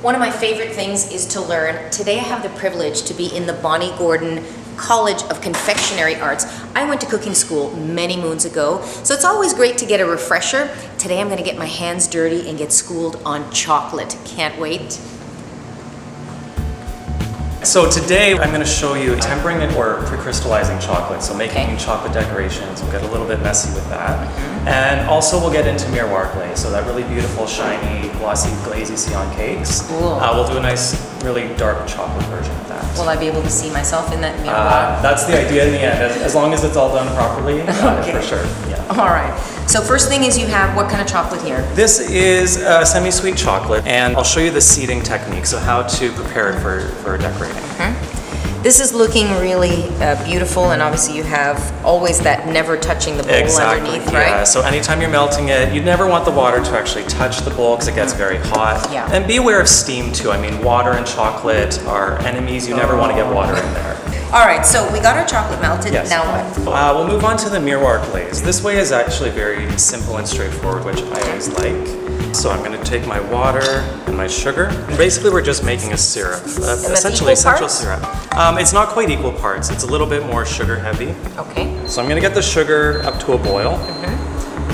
One of my favorite things is to learn. Today I have the privilege to be in the Bonnie Gordon College of Confectionary Arts. I went to cooking school many moons ago, so it's always great to get a refresher. Today I'm going to get my hands dirty and get schooled on chocolate. Can't wait. So today I'm going to show you tempering it or pre-crystallizing chocolate. So making chocolate decorations. We'll get a little bit messy with that. And also we'll get into Miroir glaze. So that really beautiful, shiny, glossy glaze you see on cakes. Cool. We'll do a nice, really dark chocolate version of that. Will I be able to see myself in that Miroir? That's the idea in the end. As long as it's all done properly, for sure. Yeah. All right. So first thing is you have what kind of chocolate here? This is semi-sweet chocolate, and I'll show you the seeding technique, so how to prepare it for decorating. This is looking really beautiful, and obviously you have always that never touching the bowl underneath, right? Yeah, so anytime you're melting it, you never want the water to actually touch the bowl because it gets very hot. Yeah. And be aware of steam too. I mean, water and chocolate are enemies. You never want to get water in there. All right, so we got our chocolate melted. Yes. Now what? We'll move on to the Miroir glaze. This way is actually very simple and straightforward, which I always like. So I'm going to take my water and my sugar. And basically, we're just making a syrup, essentially essential syrup. It's not quite equal parts. It's a little bit more sugar heavy. Okay. So I'm going to get the sugar up to a boil.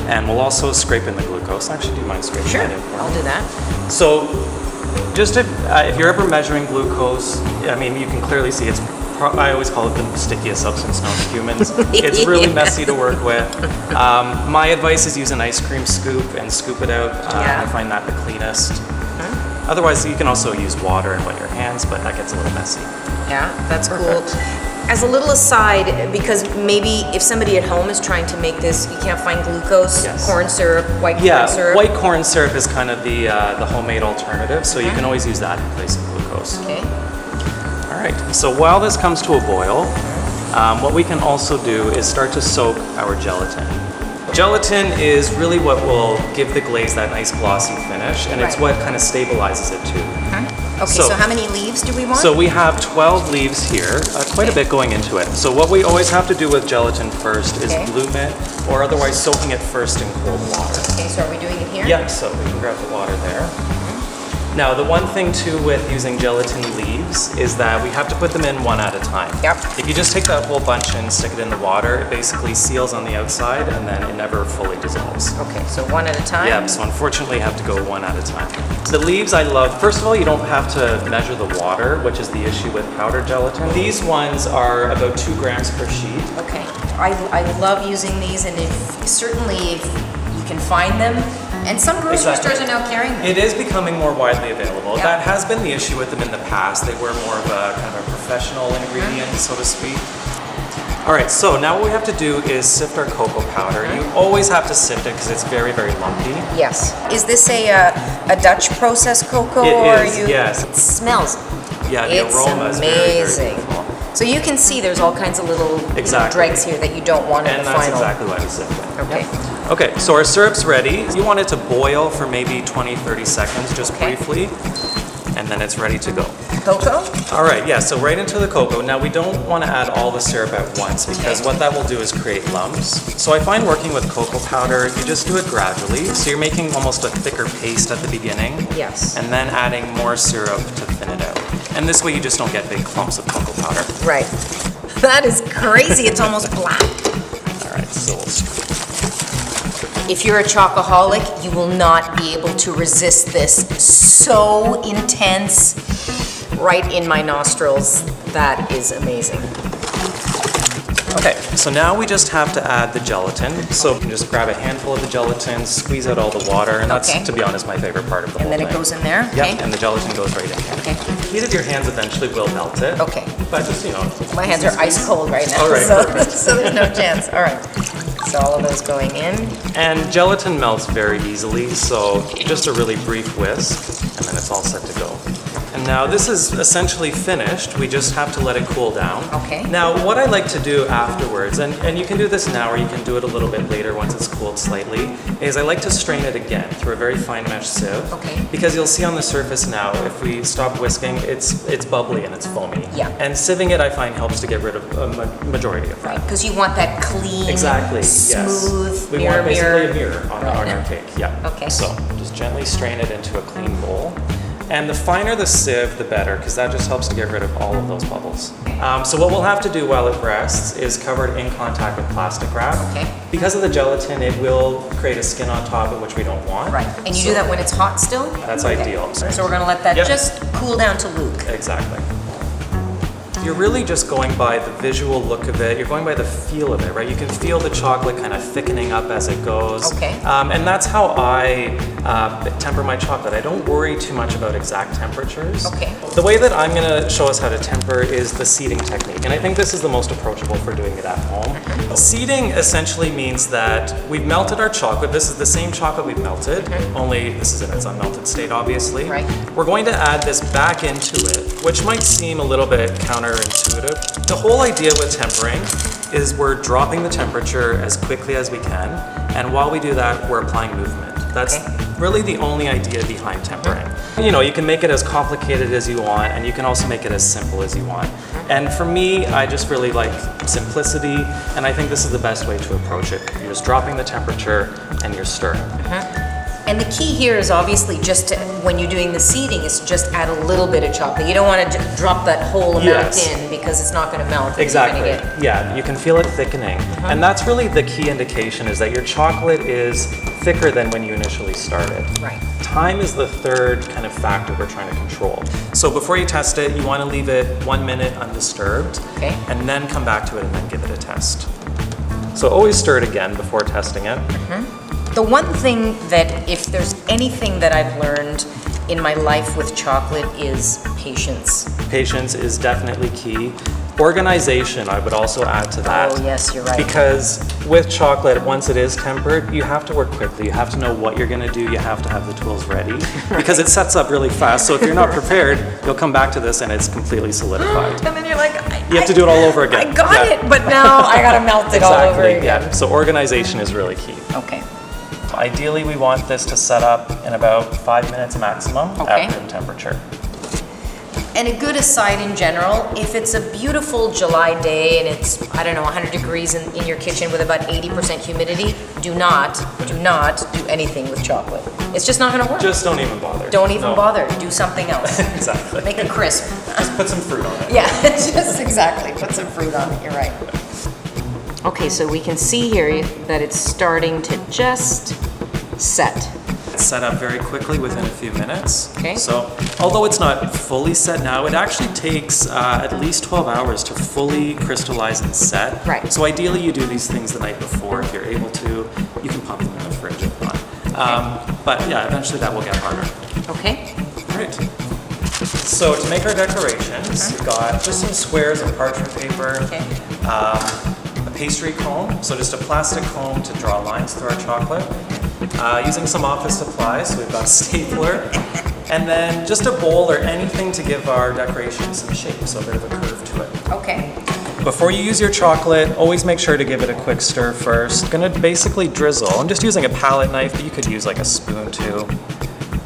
And we'll also scrape in the glucose. Actually, do you mind scraping that in for me? I'll do that. So just if you're ever measuring glucose, I mean, you can clearly see I always call it the stickiest substance known to humans. It's really messy to work with. My advice is use an ice cream scoop and scoop it out. I find that the cleanest. Otherwise, you can also use water and wet your hands, but that gets a little messy. Yeah, that's cool. As a little aside, because maybe if somebody at home is trying to make this, you can't find glucose, corn syrup, white corn syrup. White corn syrup is kind of the homemade alternative, so you can always use that in place of glucose. Okay. All right, so while this comes to a boil, what we can also do is start to soak our gelatin. Gelatin is really what will give the glaze that nice glossy finish, and it's what kind of stabilizes it too. Okay, so how many leaves do we want? So we have 12 leaves here, quite a bit going into it. So what we always have to do with gelatin first is bloom it, or otherwise soaking it first in cold water. Okay, so are we doing it here? Yeah, so we can grab the water there. Now, the one thing too with using gelatin leaves is that we have to put them in one at a time. Yep. If you just take that whole bunch and stick it in the water, it basically seals on the outside and then it never fully dissolves. Okay, so one at a time? Yeah, so unfortunately you have to go one at a time. The leaves I love, first of all, you don't have to measure the water, which is the issue with powdered gelatin. These ones are about 2 grams per sheet. Okay, I love using these, and certainly if you can find them, and some grocery stores are now carrying them. It is becoming more widely available. That has been the issue with them in the past. They were more of a kind of a professional ingredient, so to speak. All right, so now what we have to do is sift our cocoa powder. You always have to sift it because it's very, very lumpy. Yes. Is this a Dutch processed cocoa? It is, yes. It smells. Yeah, the aroma is very, very beautiful. So you can see there's all kinds of little dregs here that you don't want in the final. And that's exactly why we sift it. Okay. Okay, so our syrup's ready. You want it to boil for maybe 20-30 seconds, just briefly, and then it's ready to go. Cocoa? All right, yeah, so right into the cocoa. Now we don't want to add all the syrup at once because what that will do is create lumps. So I find working with cocoa powder, you just do it gradually. So you're making almost a thicker paste at the beginning. Yes. And then adding more syrup to thin it out. And this way you just don't get big clumps of cocoa powder. Right. That is crazy, it's almost black. All right, so we'll screw. If you're a chocoholic, you will not be able to resist this. So intense, right in my nostrils. That is amazing. Okay, so now we just have to add the gelatin. So you can just grab a handful of the gelatin, squeeze out all the water, and that's, to be honest, my favorite part of the whole thing. And then it goes in there? Yep, and the gelatin goes right in here. Okay. The heat of your hands eventually will melt it. Okay. But just, My hands are ice cold right now, all right, so there's no chance. All right. So all of those going in. And gelatin melts very easily, so just a really brief whisk, and then it's all set to go. And now this is essentially finished. We just have to let it cool down. Okay. Now what I like to do afterwards, and you can do this now or you can do it a little bit later once it's cooled slightly, is I like to strain it again through a very fine mesh sieve. Okay. Because you'll see on the surface now, if we stop whisking, it's bubbly and it's foamy. Yeah. And sieving it I find helps to get rid of a majority of that. Right, because you want that clean, smooth, we mirror, want basically mirror. a mirror on our cake. Yeah. Okay. So just gently strain it into a clean bowl. And the finer the sieve, the better, because that just helps to get rid of all of those bubbles. So what we'll have to do while it rests is cover it in contact with plastic wrap. Okay. Because of the gelatin, it will create a skin on top of which we don't want. Right, and you do that when it's hot still? That's ideal. So we're gonna let that just cool down to Luke. Exactly. You're really just going by the visual look of it. You're going by the feel of it, right? You can feel the chocolate kind of thickening up as it goes. Okay. And that's how I temper my chocolate. I don't worry too much about exact temperatures. Okay. The way that I'm gonna show us how to temper is the seeding technique. And I think this is the most approachable for doing it at home. Seeding essentially means that we've melted our chocolate. This is the same chocolate we've melted, only this is in its unmelted state, obviously. Right. We're going to add this back into it, which might seem a little bit counterintuitive. The whole idea with tempering is we're dropping the temperature as quickly as we can, and while we do that, we're applying movement. That's really the only idea behind tempering. You know, you can make it as complicated as you want, and you can also make it as simple as you want. And for me, I just really like simplicity, and I think this is the best way to approach it. You're just dropping the temperature and you're stirring. And the key here is obviously just to, when you're doing the seeding, is just add a little bit of chocolate. You don't want to drop that whole amount in because it's not going to melt. Exactly. Yeah, you can feel it thickening. And that's really the key indication, is that your chocolate is thicker than when you initially started. Right. Time is the third kind of factor we're trying to control. So before you test it, you want to leave it 1 minute undisturbed, and then come back to it and then give it a test. So always stir it again before testing it. The one thing that, if there's anything that I've learned in my life with chocolate, is patience. Patience is definitely key. Organization, I would also add to that. Oh yes, you're right. Because with chocolate, once it is tempered, you have to work quickly. You have to know what you're going to do. You have to have the tools ready because it sets up really fast. So if you're not prepared, you'll come back to this and it's completely solidified. And then you're like, you have to do it all over again. I got it, but now I got to melt it all over again. Yeah. So organization is really key. Okay. Ideally, we want this to set up in about 5 minutes maximum at room temperature. And a good aside in general, if it's a beautiful July day and it's, I don't know, 100 degrees in your kitchen with about 80% humidity, do not do anything with chocolate. It's just not going to work. Just don't even bother. Don't even bother. Do something else. Exactly. Make it crisp. Just put some fruit on it. Yeah, just exactly. Put some fruit on it. You're right. Okay, so we can see here that it's starting to just set. It's set up very quickly within a few minutes. Okay. So although it's not fully set now, it actually takes at least 12 hours to fully crystallize and set. Right. So ideally you do these things the night before if you're able to. You can pop them in the fridge if not. But yeah, eventually that will get harder. Okay. Great. So to make our decorations, we've got just some squares of parchment paper, a pastry comb, so just a plastic comb to draw lines through our chocolate, using some office supplies, so we've got a stapler, and then just a bowl or anything to give our decoration some shape, so a bit of a curve to it. Okay. Before you use your chocolate, always make sure to give it a quick stir first. Gonna basically drizzle. I'm just using a palette knife, but you could use like a spoon too.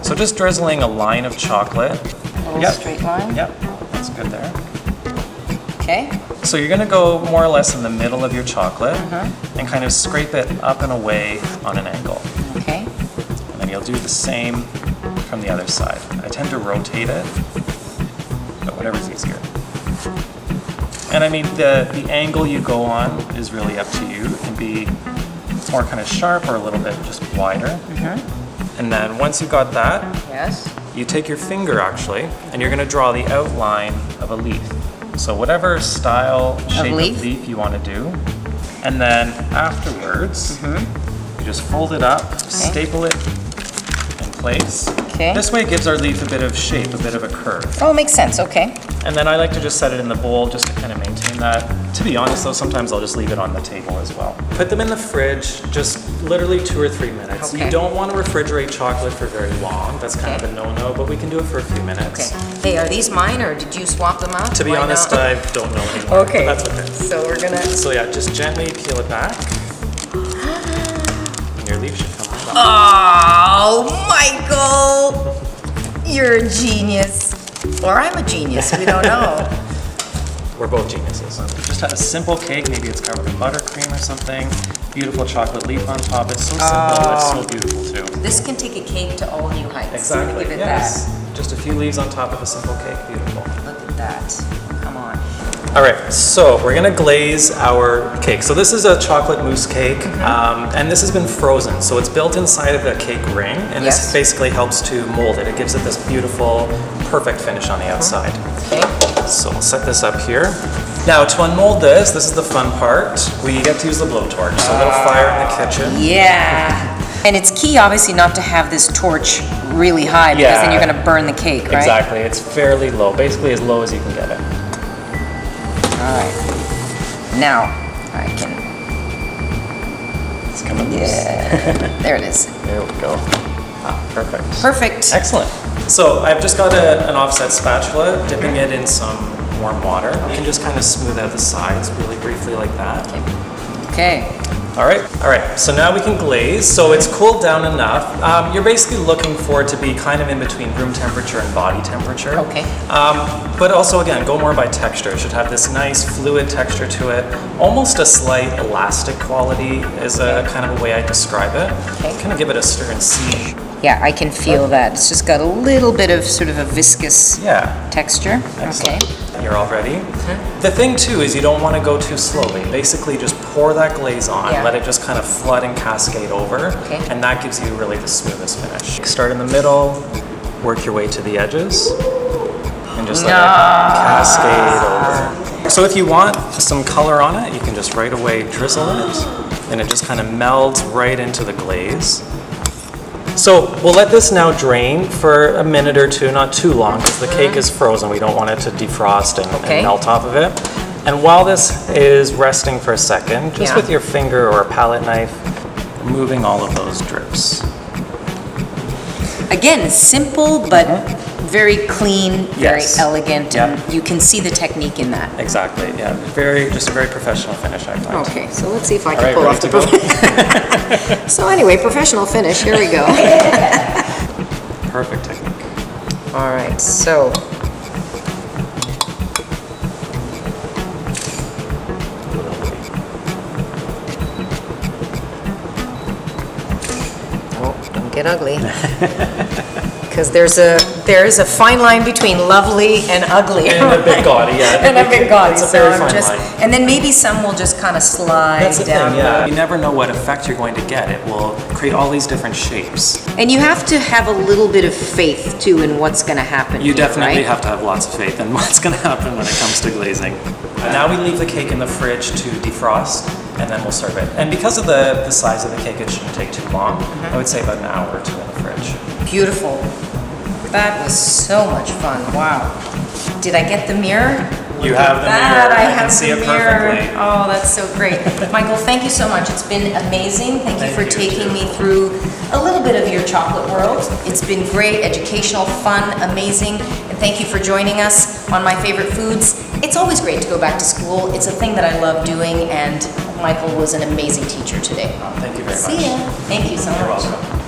So just drizzling a line of chocolate. A little straight line? Yep, that's good there. Okay. So you're gonna go more or less in the middle of your chocolate and kind of scrape it up and away on an angle. Okay. And then you'll do the same from the other side. I tend to rotate it, but whatever's easier. And I mean, the angle you go on is really up to you. It can be more kind of sharp or a little bit just wider. And then once you've got that, you take your finger actually, and you're gonna draw the outline of a leaf. So whatever style, shape of leaf you want to do. And then afterwards, you just fold it up, staple it in place. This way it gives our leaf a bit of shape, a bit of a curve. Oh, makes sense, okay. And then I like to just set it in the bowl just to kind of maintain that. To be honest though, sometimes I'll just leave it on the table as well. Put them in the fridge, just literally 2 or 3 minutes. You don't want to refrigerate chocolate for very long. That's kind of a no-no, but we can do it for a few minutes. Hey, are these mine or did you swap them out? To be honest, I don't know anymore, but that's okay. So we're gonna... So yeah, just gently peel it back. And your leaf should come off. Oh, Michael! You're a genius. Or I'm a genius, we don't know. We're both geniuses. Just a simple cake, maybe it's covered in buttercream or something. Beautiful chocolate leaf on top. It's so simple, it's so beautiful too. This can take a cake to all new heights. Exactly, Give it yes. that. Just a few leaves on top of a simple cake. Beautiful. Look at that. Come on. All right, so we're gonna glaze our cake. So this is a chocolate mousse cake, and this has been frozen. So it's built inside of a cake ring, and Yes. this basically helps to mold it. It gives it this beautiful, perfect finish on the outside. Okay. So I'll set this up here. Now to unmold this is the fun part. We get to use the blowtorch, so a little fire in the kitchen. Yeah. And it's key, obviously, not to have this torch really high because then Yeah. you're going to burn the cake, right? Exactly, it's fairly low, basically as low as you can get it. All right. Now I can. It's coming loose. Yeah. There it is. There we go. Ah, perfect. Perfect. Excellent. So I've just got an offset spatula, dipping it in some warm water. You can just kind of smooth out the sides really briefly like that. Okay. All right, so now we can glaze. So it's cooled down enough. You're basically looking for it to be kind of in between room temperature and body temperature. Okay. But also, again, go more by texture. It should have this nice fluid texture to it. Almost a slight elastic quality is a kind of a way I describe it. Okay. Kind of give it a stir and see. Yeah, I can feel that. It's just got a little bit of sort of a viscous Yeah. texture. Excellent. Okay. You're all ready. The thing too is you don't want to go too slowly. Basically just pour that glaze on, Yeah. let it just kind of flood and cascade over, Okay. and that gives you really the smoothest finish. Start in the middle, work your way to the edges, and just let it cascade over. So if you want some color on it, you can just right away drizzle it, and it just kind of melds right into the glaze. So we'll let this now drain for a minute or two, not too long, because the cake is frozen. We don't want it to defrost and melt off of it. And while this is resting for a second, just Yeah. with your finger or a palette knife, removing all of those drips. Again, simple but very clean, very Yes. elegant, Yeah. and you can see the technique in that. Exactly, yeah. Just a very professional finish, I find. Okay, so let's see if I All can right, pull ready off to the go? So anyway, professional finish, here we go. Perfect technique. All right, so. Oh, don't get ugly. Because there's a fine line between lovely and ugly. And a bit gaudy, yeah. And a bit gaudy, It's a so very I'm fine just, line. and then maybe some will just kind of slide That's the down. thing, yeah. You never know what effect you're going to get. It will create all these different shapes. And you have to have a little bit of faith too in what's going to happen. You here, definitely right? have to have lots of faith in what's going to happen when it comes to glazing. Now we leave the cake in the fridge to defrost, and then we'll serve it. And because of the size of the cake, it shouldn't take too long. I would say about an hour or two in the fridge. Beautiful. That was so much fun. Wow. Did I get the mirror? You have the That mirror. I can have see the it mirror. perfectly. Oh, that's so great. Michael, thank you so much. It's been amazing. Thank you Thank for you, taking too. me through a little bit of your chocolate world. It's been great, educational, fun, amazing. And thank you for joining us on My Favorite Foods. It's always great to go back to school. It's a thing that I love doing, and Michael was an amazing teacher today. Thank you very much. See ya. Thank you so You're much. welcome.